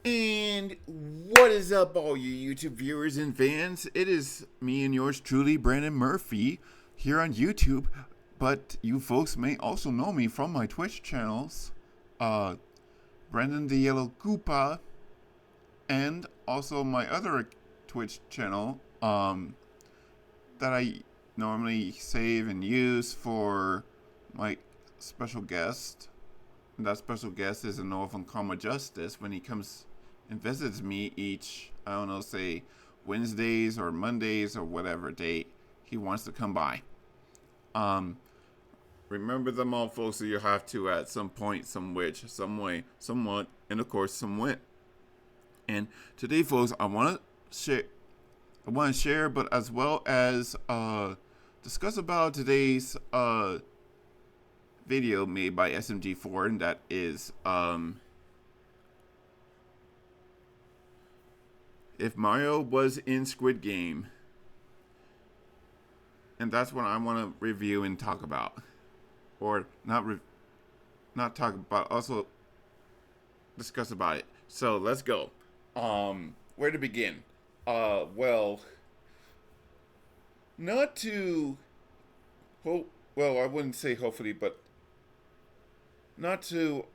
And what is up, all you YouTube viewers and fans? It is me and yours truly, Brandon Murphy, here on YouTube. But you folks may also know me from my Twitch channels, uh, Brandon the Yellow Koopa, and also my other Twitch channel, that I normally save and use for my special guest. And that special guest is an orphan Karma Justice when he comes and visits me each, I don't know, say Wednesdays or Mondays or whatever date he wants to come by. Um, Remember them all, folks, so you have to at some point, some which, some way, somewhat, and of course, some when. And today, folks, I want to share, but as well as discuss about today's video made by SMG4, and that is if Mario was in Squid Game, and that's what I want to review and talk about, or not talk about, also discuss about it. So let's go. Where to begin? Well, not to hope. Well, I wouldn't say hopefully, but not to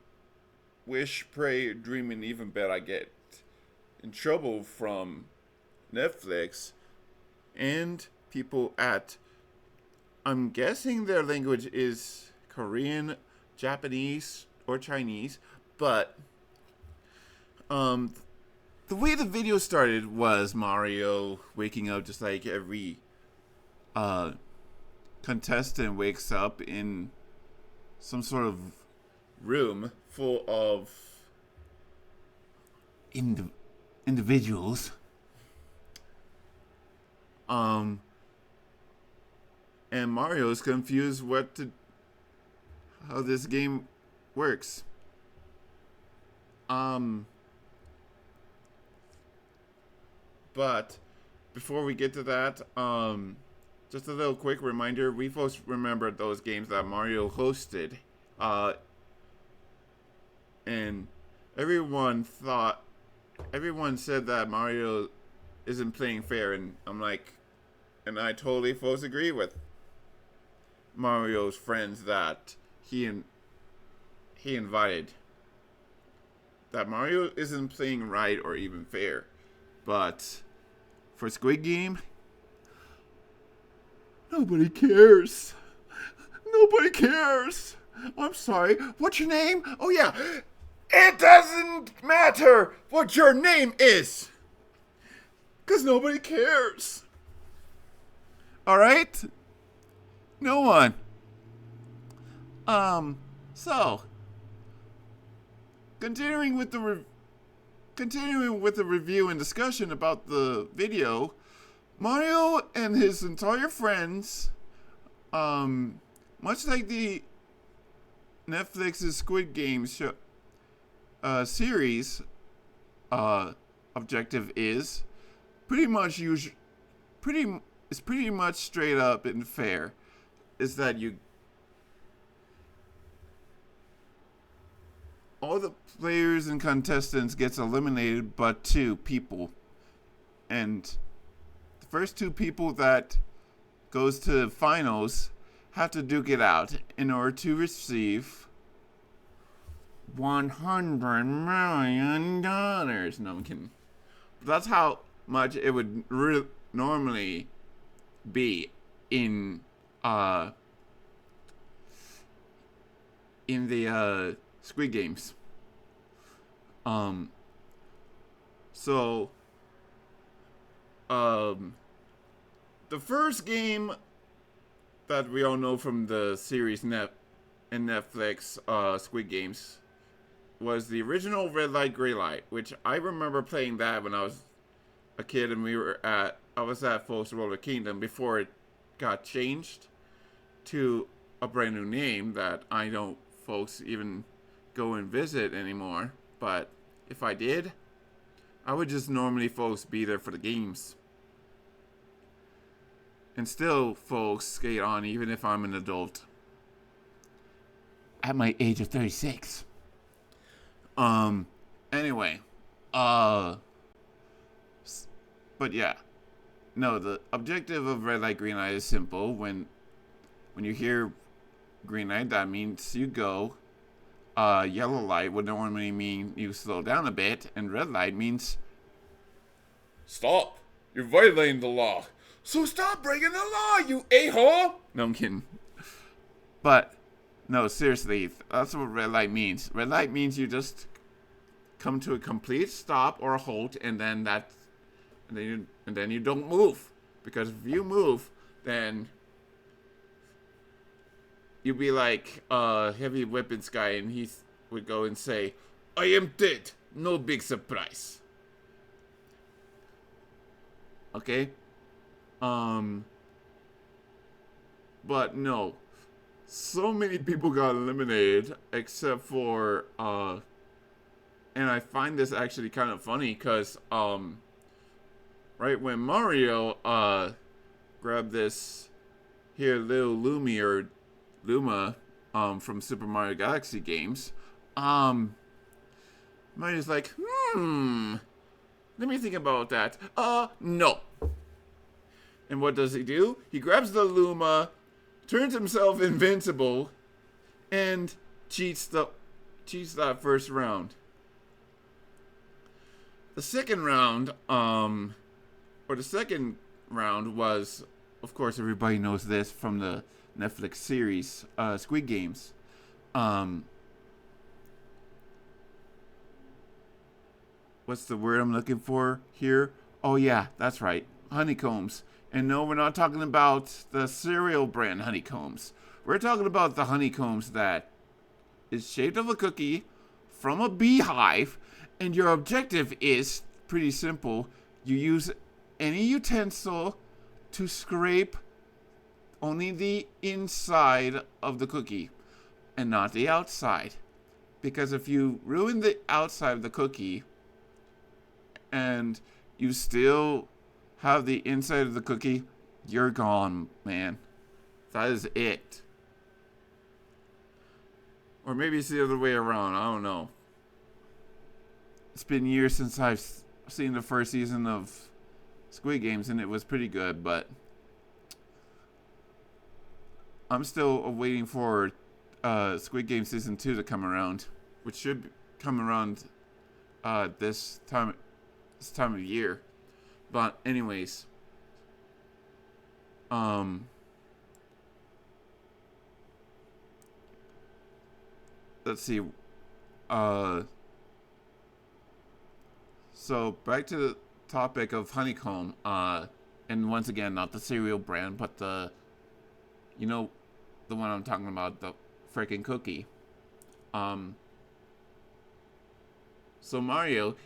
wish, pray, dream, and even bet I get in trouble from Netflix and people at, I'm guessing their language is Korean, Japanese, or Chinese, but the way the video started was Mario waking up just like every uh, contestant wakes up in some sort of room full of individuals. Um, and Mario's confused how this game works. But before we get to that, just a little quick reminder: we folks remember those games that Mario hosted, and everyone said that Mario isn't playing fair, and and I totally folks agree with Mario's friends that he invited, that Mario isn't playing right or even fair. But for Squid Game, nobody cares. Nobody cares. I'm sorry. What's your name? Oh, yeah. It doesn't matter what your name is, because nobody cares. All right? No one. So, continuing with the review and discussion about the video, Mario and his entire friends, much like the Netflix's Squid Game series, objective is pretty much pretty much straight up and fair. Is that all the players and contestants gets eliminated but two people, and the first two people that goes to finals have to duke it out in order to receive $100 million. No, I'm kidding. But that's how much it would normally be in the Squid Games. So, the first game that we all know from the series Netflix, Squid Games, was the original Red Light, Grey Light, which I remember playing that when I was a kid, and I was at Folks Roller Kingdom before it got changed to a brand new name that I don't folks even go and visit anymore. But if I did, I would just normally folks be there for the games. And still folks skate on even if I'm an adult. At my age of 36. Anyway. Uh, but yeah, no. The objective of red light, green light is simple. When you hear green light, that means you go. Yellow light would normally mean you slow down a bit, and red light means stop. You're violating the law. So stop breaking the law, you a-hole. No, I'm kidding. But no, seriously, that's what red light means. Red light means you just come to a complete stop or a halt, and then you don't move, because if you move, then you'd be like a heavy weapons guy, and he would go and say, "I am dead. No big surprise." Okay? But no. So many people got eliminated, except for, and I find this actually kind of funny, because, right when Mario, grabbed this here little Luma, from Super Mario Galaxy games, Mario's like, let me think about that. No. And what does he do? He grabs the Luma, turns himself invincible, and cheats that first round. The second round, was, of course, everybody knows this from the Netflix series, Squid Games. What's the word I'm looking for here? Oh yeah, that's right. Honeycombs. And no, we're not talking about the cereal brand honeycombs. We're talking about the honeycombs that is shaped of a cookie from a beehive, and your objective is pretty simple. You use any utensil to scrape only the inside of the cookie and not the outside. Because if you ruin the outside of the cookie and you still have the inside of the cookie, you're gone, man. That is it. Or maybe it's the other way around. I don't know. It's been years since I've seen the first season of Squid Games, and it was pretty good, but I'm still waiting for Squid Game Season 2 to come around, which should come around this time of year. But anyways, let's see. So back to the topic of honeycomb. And once again, not the cereal brand, but the one I'm talking about, the freaking cookie. So Mario,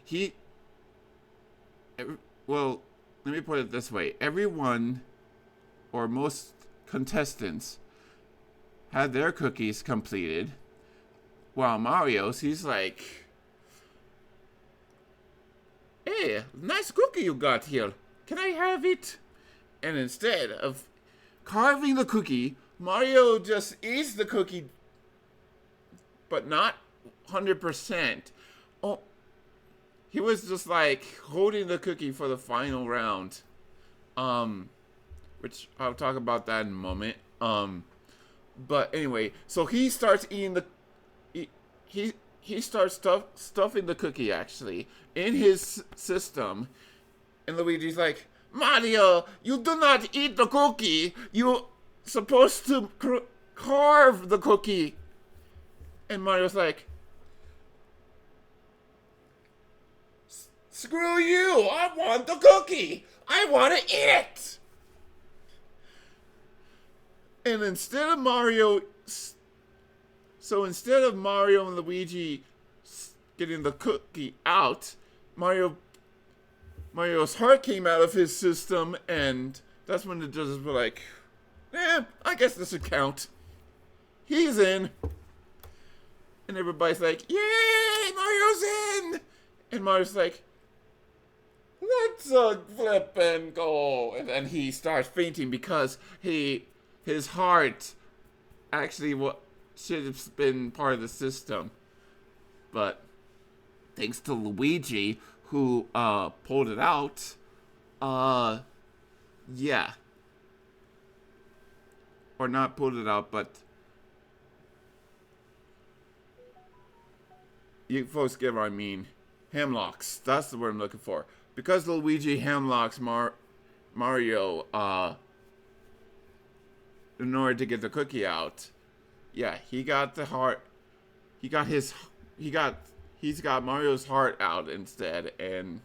well, let me put it this way. Everyone, or most contestants, had their cookies completed. While Mario's, he's like, "Hey, nice cookie you got here. Can I have it?" And instead of carving the cookie, Mario just eats the cookie, but not 100%. Oh, he was just like holding the cookie for the final round. Which I'll talk about that in a moment. But anyway, so he starts eating he starts stuffing the cookie actually in his system, and Luigi's like, "Mario, you do not eat the cookie. You're supposed to carve the cookie." And Mario's like, "Screw you! I want the cookie. I want to eat it." And instead of Mario and Luigi getting the cookie out, Mario's heart came out of his system, and that's when the judges were like, I guess this would count. He's in. And everybody's like, "Yay, Mario's in!" And Mario's like, "Let's flip and go." And then he starts fainting because his heart actually should have been part of the system. But thanks to Luigi, who pulled it out. Yeah. Or not pulled it out, but you folks get what I mean. Hamlocks. That's the word I'm looking for. Because Luigi hamlocks Mario, in order to get the cookie out. Yeah, he got the heart. He's got Mario's heart out instead, and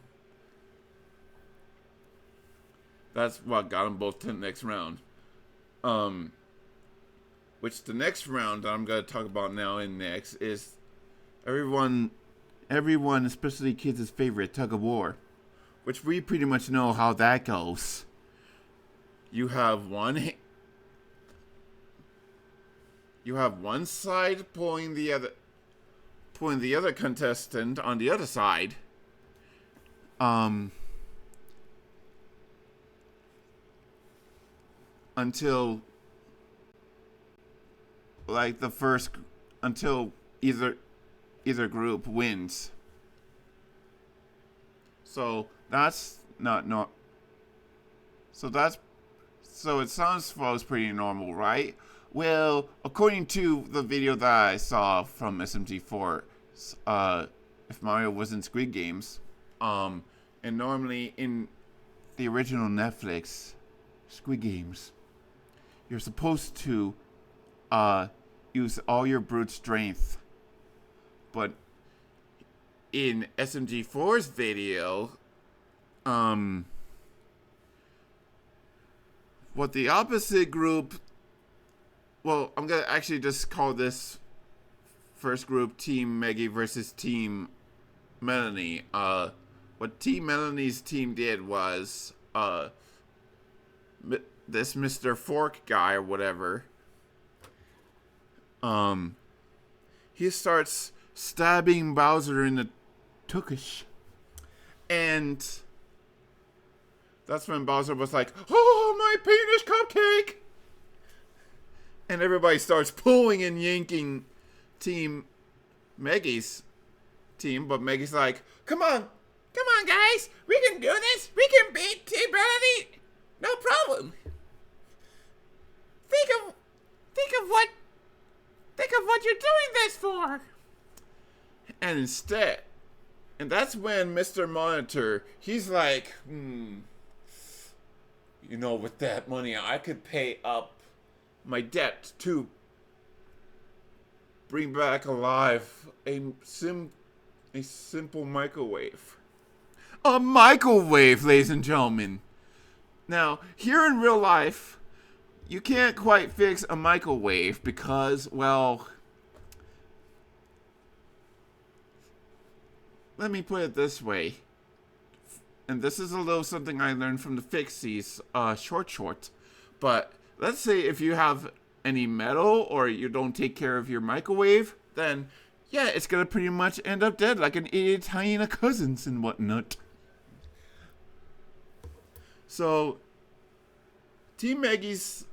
that's what got them both to the next round. Which the next round that I'm gonna talk about now and next is everyone, especially kids' favorite tug of war, which we pretty much know how that goes. You have one side pulling the other contestant on the other side. Until either group wins. So that's not no. So it sounds pretty normal, right? Well, according to the video that I saw from SMG4, if Mario was in Squid Games, and normally in the original Netflix Squid Games, you're supposed to use all your brute strength, but in SMG4's video, what the opposite group, well, I'm gonna actually just call this first group Team Maggie versus Team Melanie. What Team Melanie's team did was, this Mr. Fork guy or whatever, he starts stabbing Bowser in the tukish, and that's when Bowser was like, "Oh, my penis cupcake!" And everybody starts pulling and yanking Team Maggie's team, but Maggie's like, Come on, guys, we can do this. We can beat Team Melanie, no problem. Think of what you're doing this for." And instead, and that's when Mr. Monitor, he's like, with that money, I could pay up my debt to bring back alive a simple microwave. A microwave, ladies and gentlemen. Now, here in real life, you can't quite fix a microwave because, well, let me put it this way. And this is a little something I learned from the Fixies, short. But let's say if you have any metal or you don't take care of your microwave, then yeah, it's gonna pretty much end up dead like an idiot hyena cousins and whatnot. So, Team Maggie's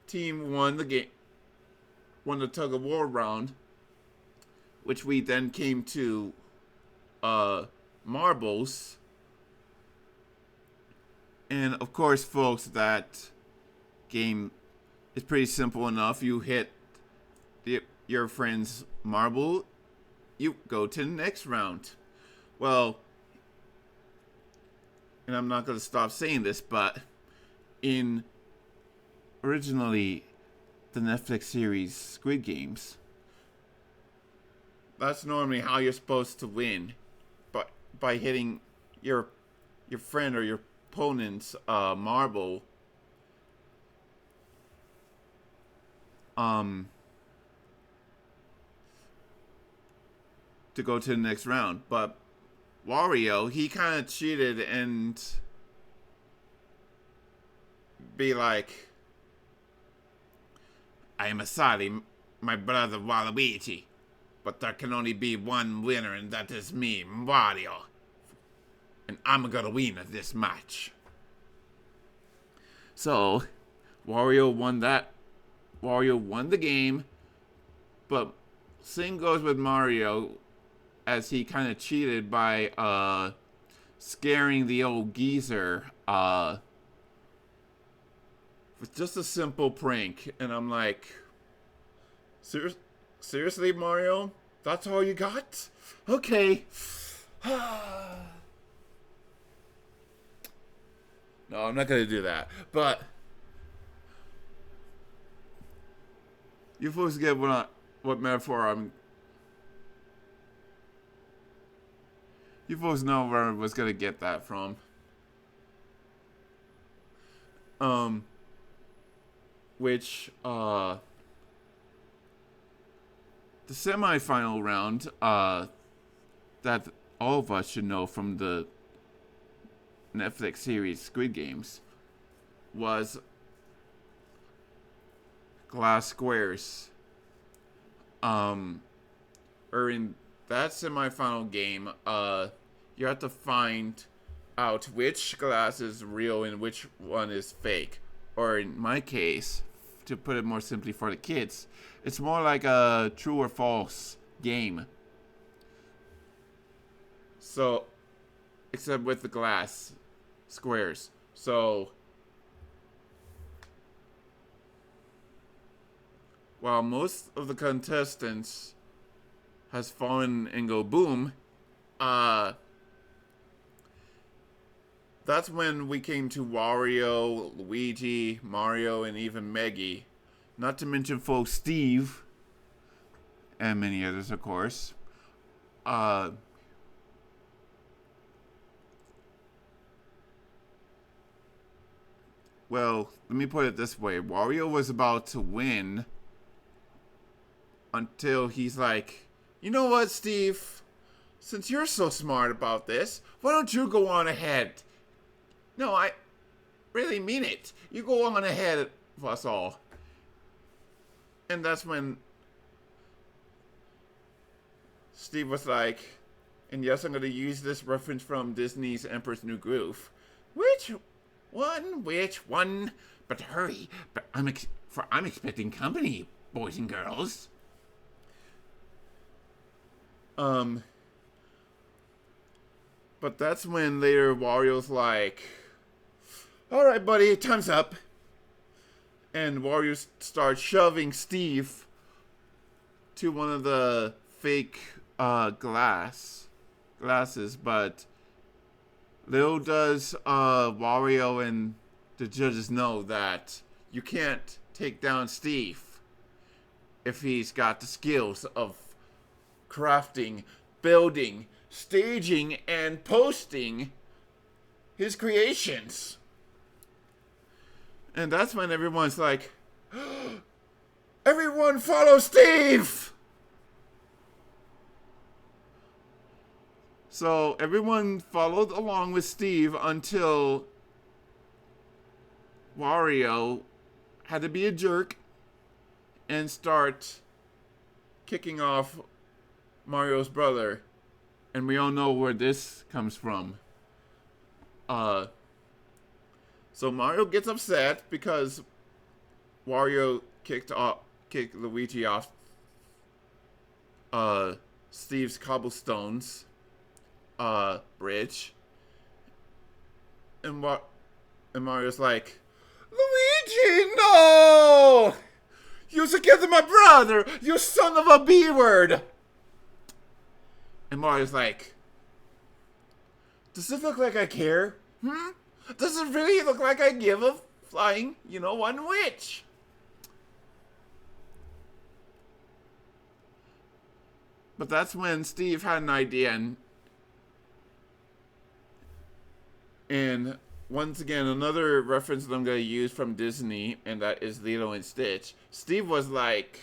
team won the tug of war round, which we then came to marbles. And of course, folks, that game is pretty simple enough. You hit your friend's marble, you go to the next round. Well, and I'm not going to stop saying this, but in originally the Netflix series Squid Games, that's normally how you're supposed to win, but by hitting your friend or your opponent's marble, to go to the next round. But Wario, he kind of cheated and be like, "I am sorry, my brother Waluigi, but there can only be one winner, and that is me, Wario. And I'm gonna win this match." So, Wario won the game, but same goes with Mario, as he kind of cheated by scaring the old geezer with just a simple prank. And I'm like, seriously, Mario? That's all you got? Okay. No, I'm not gonna do that. But you folks get what metaphor I'm. You folks know where I was gonna get that from. Which the semifinal round, that all of us should know from the Netflix series Squid Games, was glass squares. Or in that semifinal game, you have to find out which glass is real and which one is fake. Or in my case, to put it more simply for the kids, it's more like a true or false game. So, except with the glass squares. So, while most of the contestants has fallen and go boom, that's when we came to Wario, Luigi, Mario, and even Meggy. Not to mention folks Steve, and many others, of course. Well, let me put it this way. Wario was about to win until he's like, you know what, Steve? Since you're so smart about this, why don't you go on ahead? No, I really mean it. You go on ahead of us all. And that's when Steve was like, and yes, I'm going to use this reference from Disney's Emperor's New Groove. Which one? But hurry, but I'm expecting company, boys and girls. But that's when later Wario's like, all right, buddy, time's up. And Wario starts shoving Steve to one of the fake glasses. But little does Wario and the judges know that you can't take down Steve if he's got the skills of crafting, building, staging, and posting his creations. And that's when everyone's like, everyone follow Steve! So everyone followed along with Steve until Wario had to be a jerk and start kicking off Mario's brother. And we all know where this comes from. So Mario gets upset because Wario kicked Luigi off Steve's cobblestones bridge. And Mario's like, Luigi, no! You should give my brother, you son of a B-word! And Mario's like, does it look like I care? Does it really look like I give a flying, one which? But that's when Steve had an idea, and once again, another reference that I'm going to use from Disney, and that is Lilo and Stitch. Steve was like,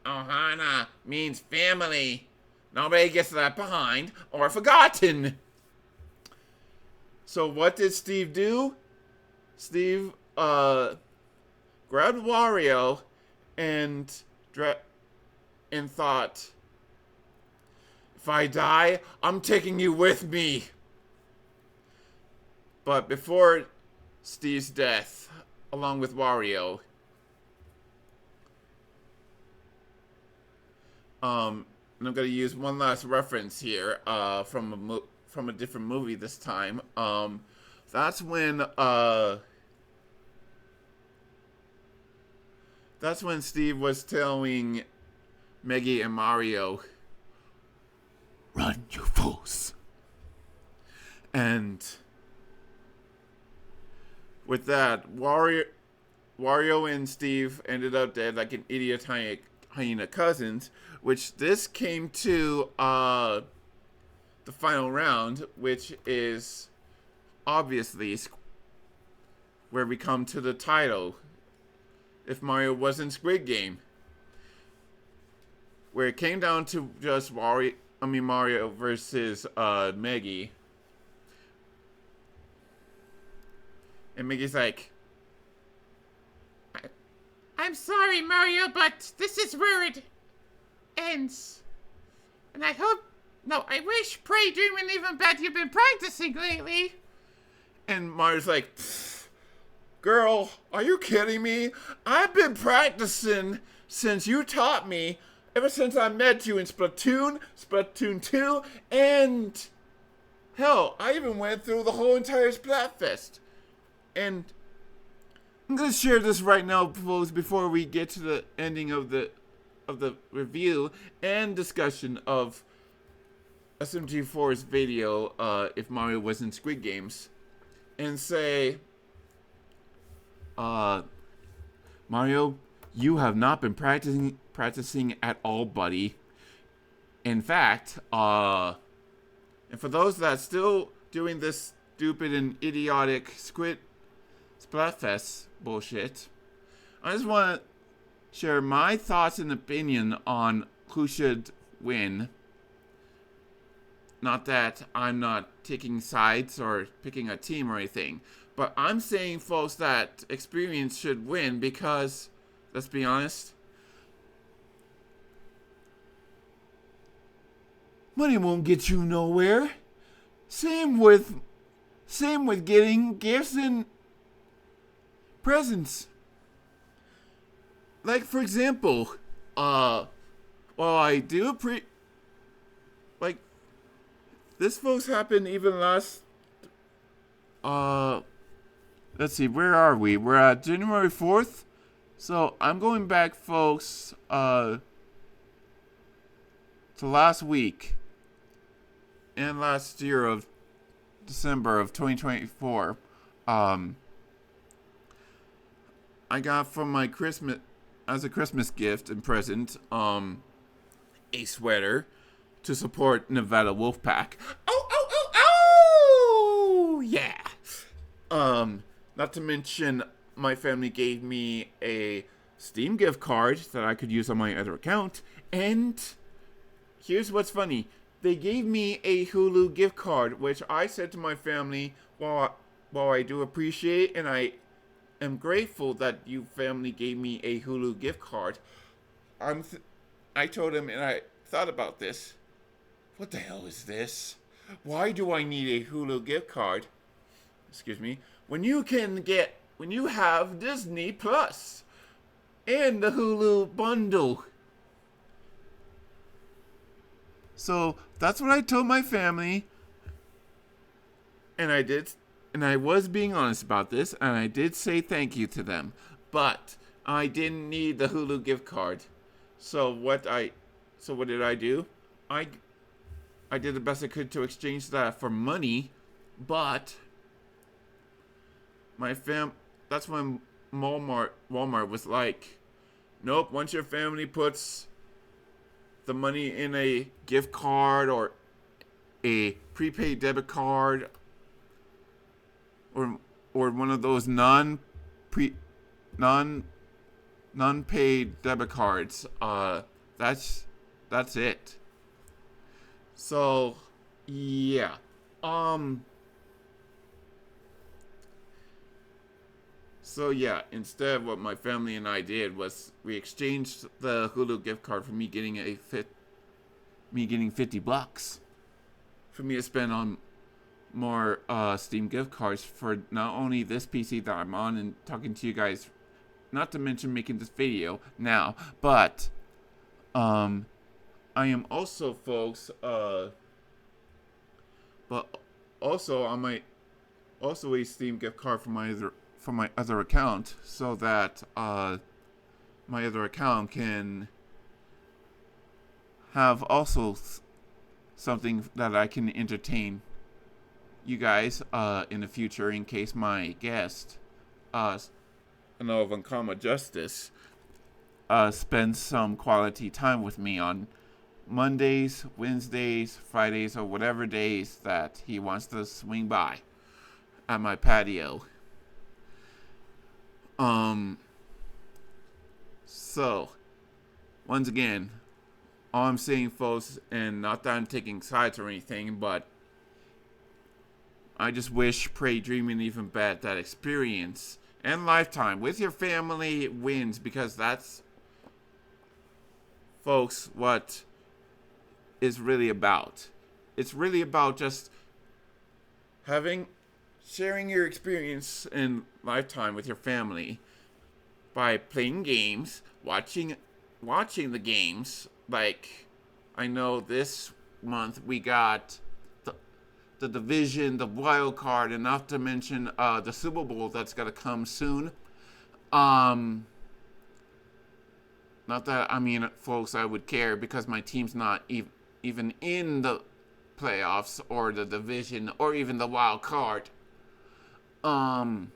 Ohana means family. Nobody gets left behind or forgotten. So what did Steve do? Steve grabbed Wario and thought, if I die, I'm taking you with me. But before Steve's death, along with Wario, and I'm going to use one last reference here from from a different movie this time. That's when Steve was telling Meggy and Mario, "Run, you fools!" And with that, Wario and Steve ended up dead like an idiot hyena cousins, which this came to the final round, which is obviously where we come to the title. If Mario wasn't Squid Game, where it came down to just Mario versus Meggy. And Meggy's like, I'm sorry, Mario, but this is where it ends. And I wish Pray doing even better. You've been practicing lately. And Mario's like, girl, are you kidding me? I've been practicing since you taught me, ever since I met you in Splatoon 2, and hell, I even went through the whole entire Splatfest. And I'm gonna share this right now, folks, before we get to the ending of the review and discussion of SMG4's video, if Mario was in Squid Games, and say, Mario, you have not been practicing at all, buddy. In fact, and for those that still doing this stupid and idiotic Splatfest bullshit, I just want to share my thoughts and opinion on who should win. Not that I'm not taking sides or picking a team or anything, but I'm saying, folks, that experience should win because, let's be honest, money won't get you nowhere. Same with getting gifts and presents. Like, for example, while I do this, folks, happened even last, let's see, where are we? We're at January 4th. So I'm going back, folks, to last week and last year of December of 2024. I got from my Christmas, as a Christmas gift and present, a sweater to support Nevada Wolfpack. Oh, yeah. Not to mention, my family gave me a Steam gift card that I could use on my other account. And here's what's funny. They gave me a Hulu gift card, which I said to my family, while I do appreciate and I am grateful that you family gave me a Hulu gift card, I told them, and I thought about this. What the hell is this? Why do I need a Hulu gift card? Excuse me. When you have Disney Plus and the Hulu bundle. So that's what I told my family. And I was being honest about this, and I did say thank you to them. But I didn't need the Hulu gift card. So what did I do? I did the best I could to exchange that for money, but that's when Walmart was like, nope, once your family puts the money in a gift card or a prepaid debit card or one of those non-paid debit cards, that's it. So, yeah. So yeah, instead what my family and I did was we exchanged the Hulu gift card for me getting $50 for me to spend on more Steam gift cards for not only this PC that I'm on and talking to you guys, not to mention making this video now, but I am also, folks, But also, I might also a Steam gift card from my other account, so that my other account can have also something that I can entertain you guys in the future, in case my guest, of Uncommon Justice, spends some quality time with me on Mondays, Wednesdays, Fridays, or whatever days that he wants to swing by at my patio. So, once again, all I'm saying, folks, and not that I'm taking sides or anything, but I just wish, pray, dream, and even bet that experience and lifetime with your family wins, because that's, folks, what is really about. It's really about just sharing your experience in lifetime with your family by playing games, watching the games. Like, I know this month we got the division, the wild card, and not to mention the Super Bowl that's gonna come soon. Not that, I mean, folks, I would care, because my team's not even in the playoffs or the division or even the wild card. But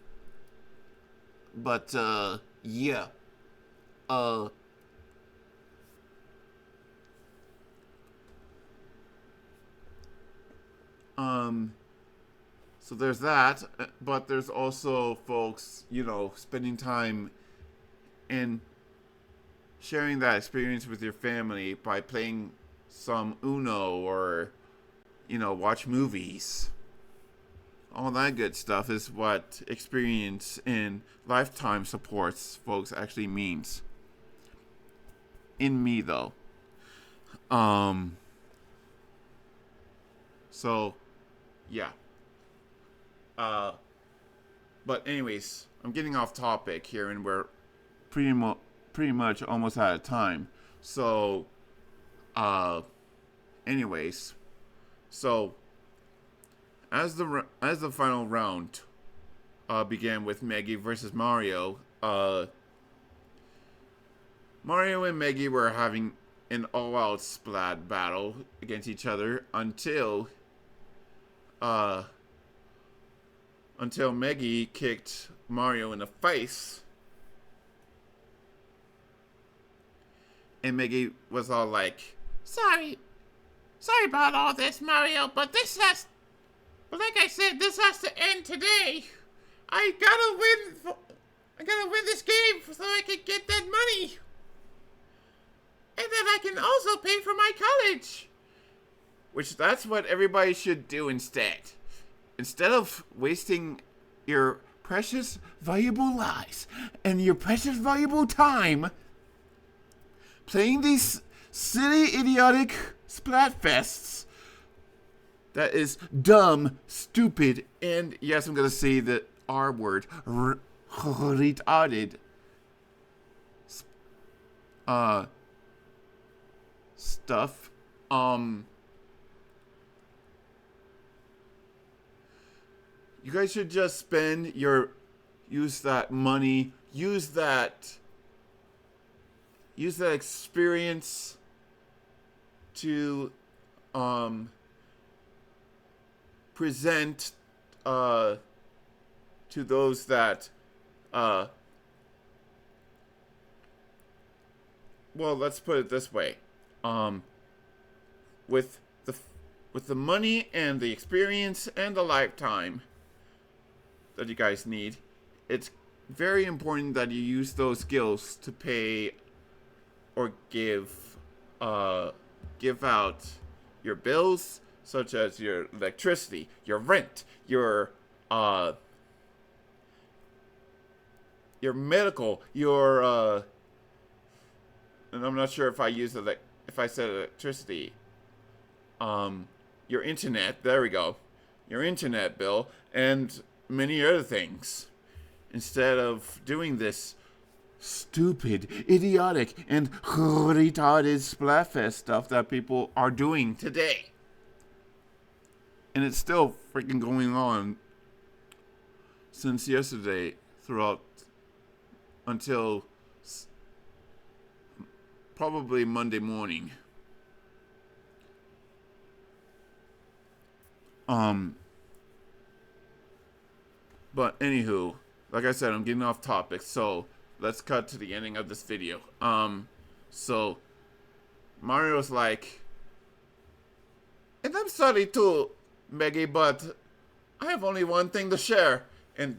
yeah. So there's that, but there's also, folks, spending time and sharing that experience with your family by playing some Uno, or, watch movies. All that good stuff is what experience in lifetime supports, folks, actually means. In me, though. So, yeah. But anyways, I'm getting off topic here, and we're pretty much almost out of time. So, anyways, so as the final round began with Meggy versus Mario, Mario and Meggy were having an all-out splat battle against each other until Meggy kicked Mario in the face. And Meggy was all like, Sorry about all this, Mario, but like I said, this has to end today. I gotta win this game so I can get that money. And then I can also pay for my college. Which, that's what everybody should do instead. Instead of wasting your precious, valuable lives and your precious, valuable time playing these silly, idiotic Splatfests, that is dumb, stupid, and yes, I'm going to say the R word, retarded stuff. You guys should just use that money, use that experience to present to those that well, let's put it this way. With the money and the experience and the lifetime that you guys need, it's very important that you use those skills to pay or give out your bills, such as your electricity, your rent, your medical, your and I'm not sure if I said electricity, your internet, there we go, your internet bill, and many other things. Instead of doing this stupid, idiotic, and retarded Splatfest stuff that people are doing today. And it's still freaking going on since yesterday throughout until probably Monday morning. But anywho, like I said, I'm getting off topic, so let's cut to the ending of this video. So Mario's like, and I'm sorry too, Maggie, but I have only one thing to share. And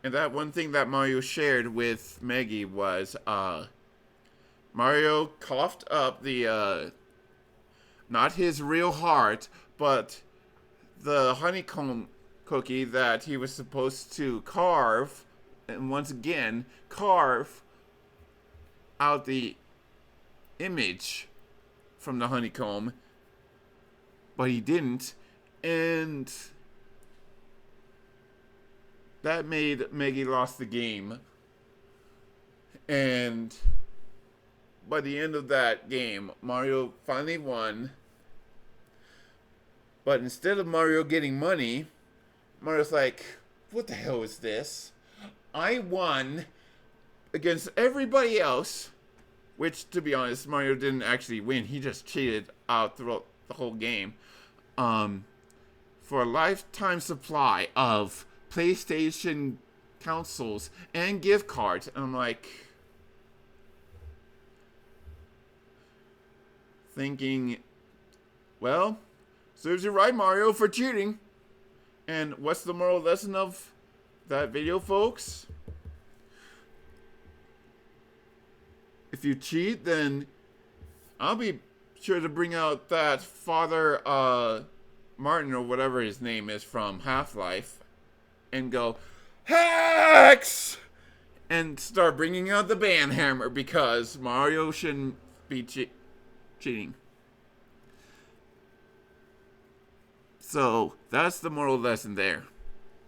that one thing that Mario shared with Maggie was, Mario coughed up the, not his real heart, but the honeycomb cookie that he was supposed to carve, and once again, carve out the image from the honeycomb, but he didn't, and that made Maggie lost the game. And by the end of that game, Mario finally won. But instead of Mario getting money, Mario's like, what the hell is this? I won against everybody else. Which, to be honest, Mario didn't actually win. He just cheated out throughout the whole game. For a lifetime supply of PlayStation consoles and gift cards. And I'm like, thinking, well, serves you right, Mario, for cheating. And what's the moral lesson of that video, folks? If you cheat, then I'll be sure to bring out that Father Martin or whatever his name is from Half-Life and go, Hex! And start bringing out the banhammer because Mario shouldn't be cheating. So that's the moral lesson there.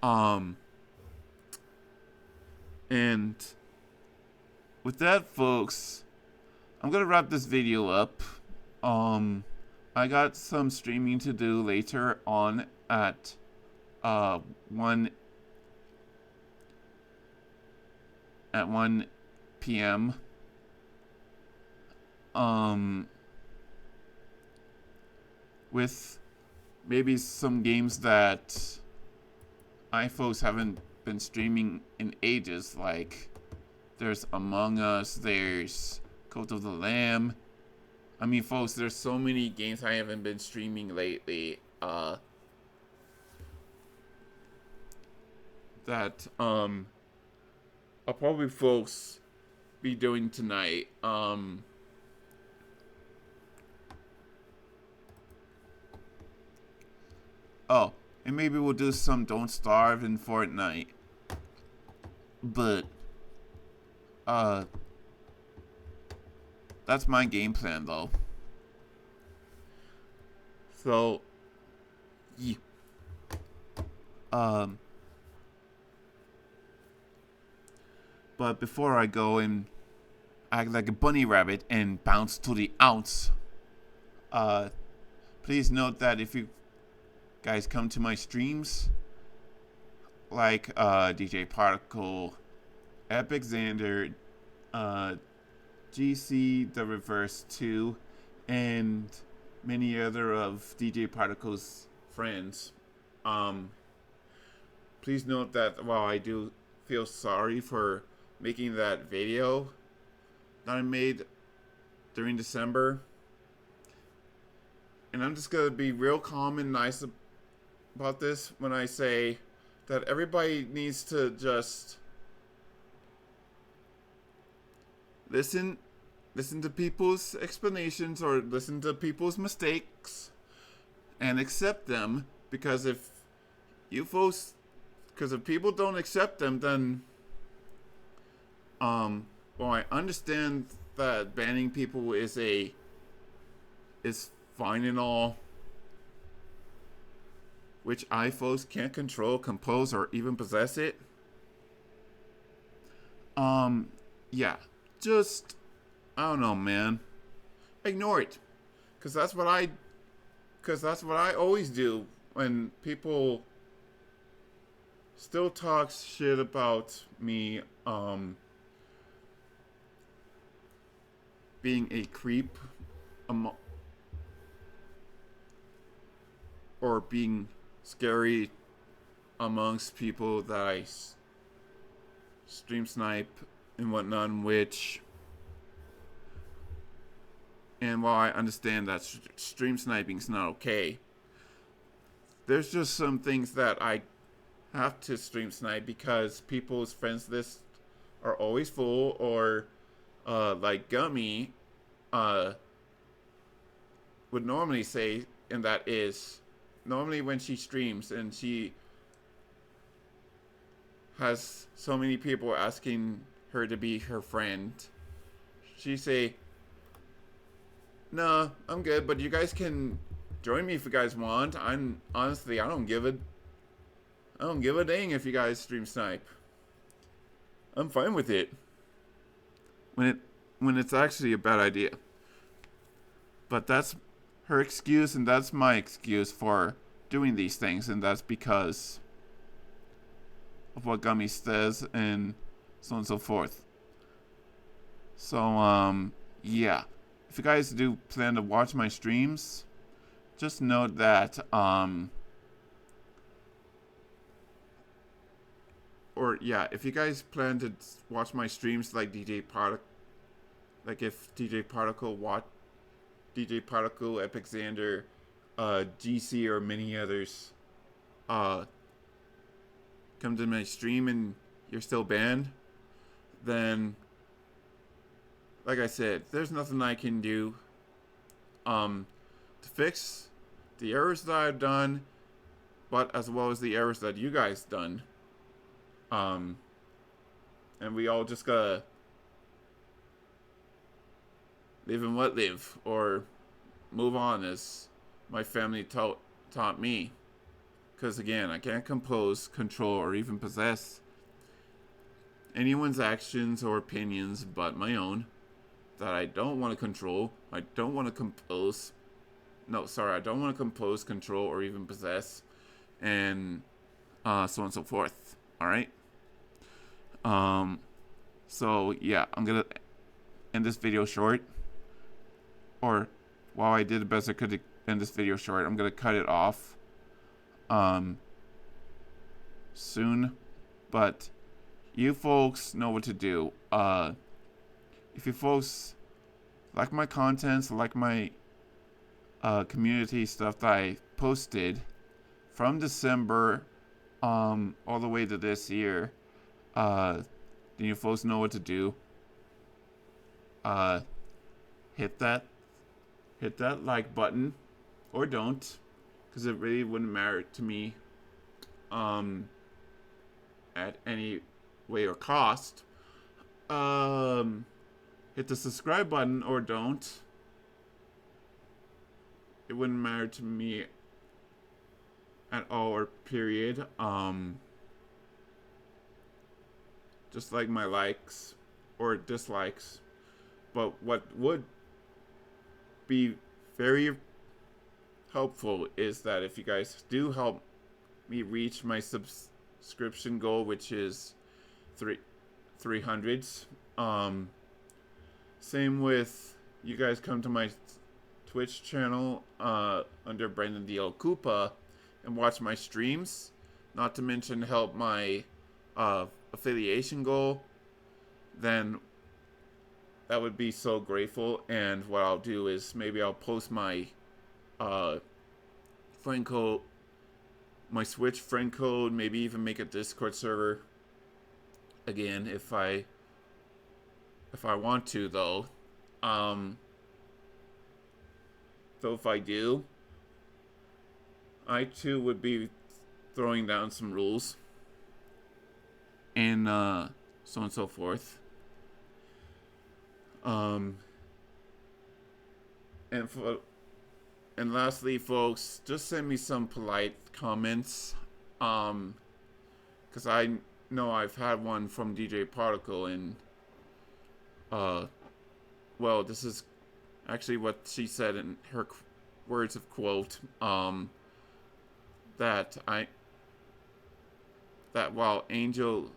And with that, folks, I'm gonna wrap this video up. I got some streaming to do later on at 1 p.m. With maybe some games that I folks haven't been streaming in ages, like there's Among Us, there's Cult of the Lamb. I mean, folks, there's so many games I haven't been streaming lately, that, I'll probably, folks, be doing tonight. Oh, and maybe we'll do some Don't Starve in Fortnite. But, that's my game plan, though. So, yeah. But before I go and act like a bunny rabbit and bounce to the ounce, please note that if you guys come to my streams, like DJ Particle, Epic Xander, GC The Reverse 2, and many other of DJ Particle's friends, please note that while I do feel sorry for making that video that I made during December, and I'm just gonna be real calm and nice about this when I say that everybody needs to just listen to people's explanations or listen to people's mistakes and accept them, because if people don't accept them, then well, I understand that banning people is fine and all, which I folks can't control, compose, or even possess it. Yeah, just, I don't know, man. Ignore it. Cause that's what I always do when people still talk shit about me being a creep or being scary amongst people that I stream snipe and whatnot, which, and while I understand that stream sniping is not okay, there's just some things that I have to stream snipe because people's friends lists are always full, or like Gummy would normally say, and that is normally when she streams and she has so many people asking her to be her friend, she say, "Nah, I'm good, but you guys can join me if you guys want. I'm honestly, I don't give a dang if you guys stream snipe. I'm fine with it." When it's actually a bad idea. But that's her excuse, and that's my excuse for doing these things, and that's because of what Gummy says and so on and so forth. So yeah. If you guys do plan to watch my streams, just note that if you guys plan to watch my streams like DJ Particle, like if DJ Particle, Epic Xander, GC, or many others come to my stream and you're still banned, then, like I said, there's nothing I can do to fix the errors that I've done, but as well as the errors that you guys done. And we all just gotta live and let live, or move on, as my family taught me. Because again, I can't compose, control, or even possess anyone's actions or opinions but my own that I don't want to control. I don't want to compose. No, sorry, I don't want to compose, control, or even possess, and so on and so forth. All right. So yeah, I'm gonna end this video short. Or while I did the best I could to end this video short, I'm gonna cut it off soon. But you folks know what to do. If you folks like my contents, like my community stuff that I posted from December all the way to this year, then you folks know what to do. Hit that like button, or don't, because it really wouldn't matter to me at any way or cost. Hit the subscribe button, or don't. It wouldn't matter to me at all, or period. Just like my likes or dislikes. But what would be very helpful is that if you guys do help me reach my subscription goal, which is 300s. Same with you guys come to my Twitch channel under Brandon D. L. Koopa and watch my streams. Not to mention help my affiliation goal. Then that would be so grateful. And what I'll do is maybe I'll post my friend code, my Switch friend code, maybe even make a Discord server again if I want to, though. So if I do, I too would be throwing down some rules and so on and so forth. And lastly, folks, just send me some polite comments, because I know I've had one from DJ Particle, and well, this is actually what she said in her words of quote. that while Angel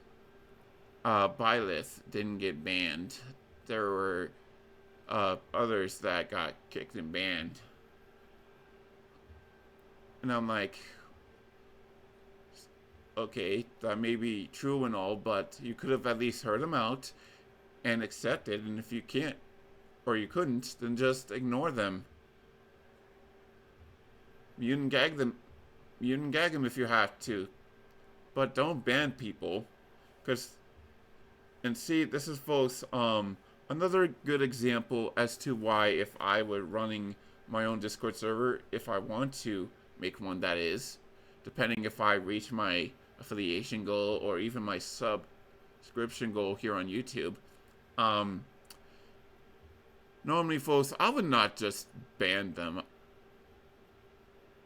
Byleth didn't get banned, there were others that got kicked and banned. And I'm like, okay, that may be true and all, but you could have at least heard them out and accepted. And if you can't, or you couldn't, then just ignore them. You can gag them. You can gag them if you have to, but don't ban people. And see, this is folks, another good example as to why if I were running my own Discord server, if I want to make one, that is, depending if I reach my affiliation goal or even my subscription goal here on YouTube, normally folks, I would not just ban them.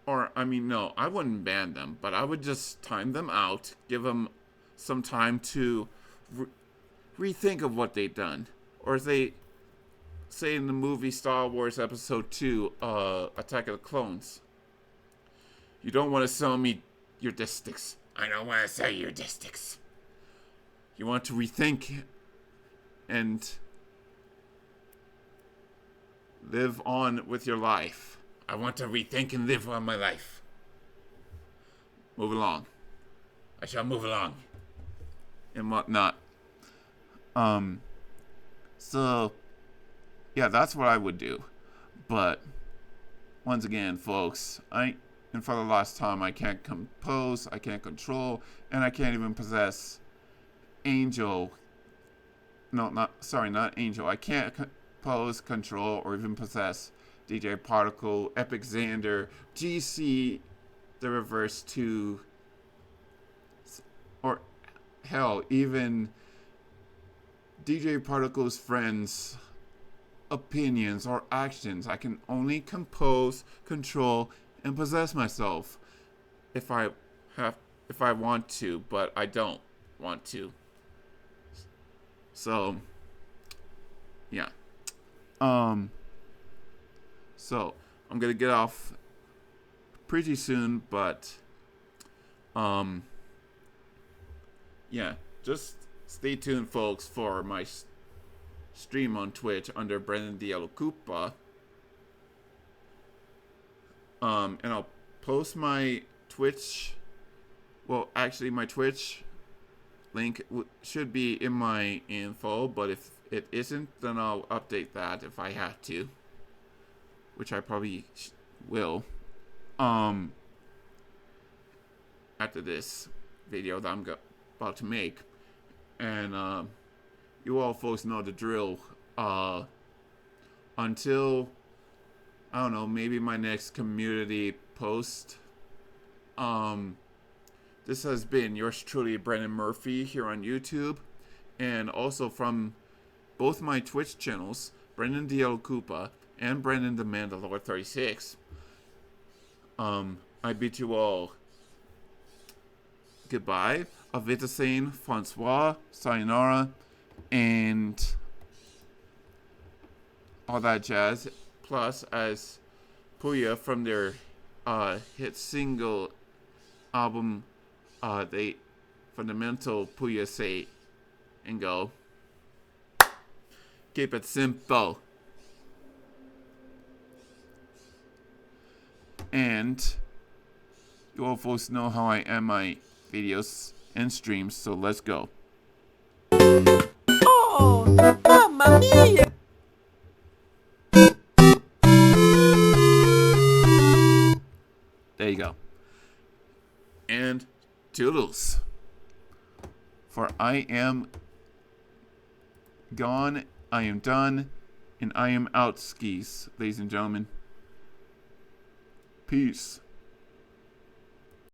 Or, I mean, no, I wouldn't ban them, but I would just time them out, give them some time to rethink of what they've done. Or as they say in the movie Star Wars Episode 2, Attack of the Clones, you don't want to sell me your distics. I don't want to sell you your distics. You want to rethink and live on with your life. I want to rethink and live on my life. Move along. I shall move along. And whatnot. So, yeah, that's what I would do. But, once again, folks, and for the last time, I can't compose, I can't control, and I can't even possess Angel. No, not Angel. I can't compose, control, or even possess DJ Particle, Epic Xander, GC, the reverse 2, or hell, even DJ Particle's friends' opinions or actions. I can only compose, control, and possess myself if I want to, but I don't want to. So, yeah. So, I'm going to get off pretty soon, but, yeah, just stay tuned, folks, for my stream on Twitch under Brendan Diallo Koopa. And I'll post my Twitch, well, actually, my Twitch link should be in my info, but if it isn't, then I'll update that if I have to, which I probably will, after this video that I'm about to make. And you all folks know the drill. Until, I don't know, maybe my next community post, this has been yours truly, Brendan Murphy, here on YouTube, and also from both my Twitch channels, Brendan DL Koopa and Brendan the Mandalore 36. I bid you all goodbye, Auf Wiedersehen, Francois, sayonara, and all that jazz. Plus, as Puya from their hit single album, they fundamental Puya say and go, keep it simple. And you all folks know how I end my videos and streams, so let's go. Oh, mamma mia! There you go. And toodles. For I am gone, I am done, and I am out skis, ladies and gentlemen. Peace.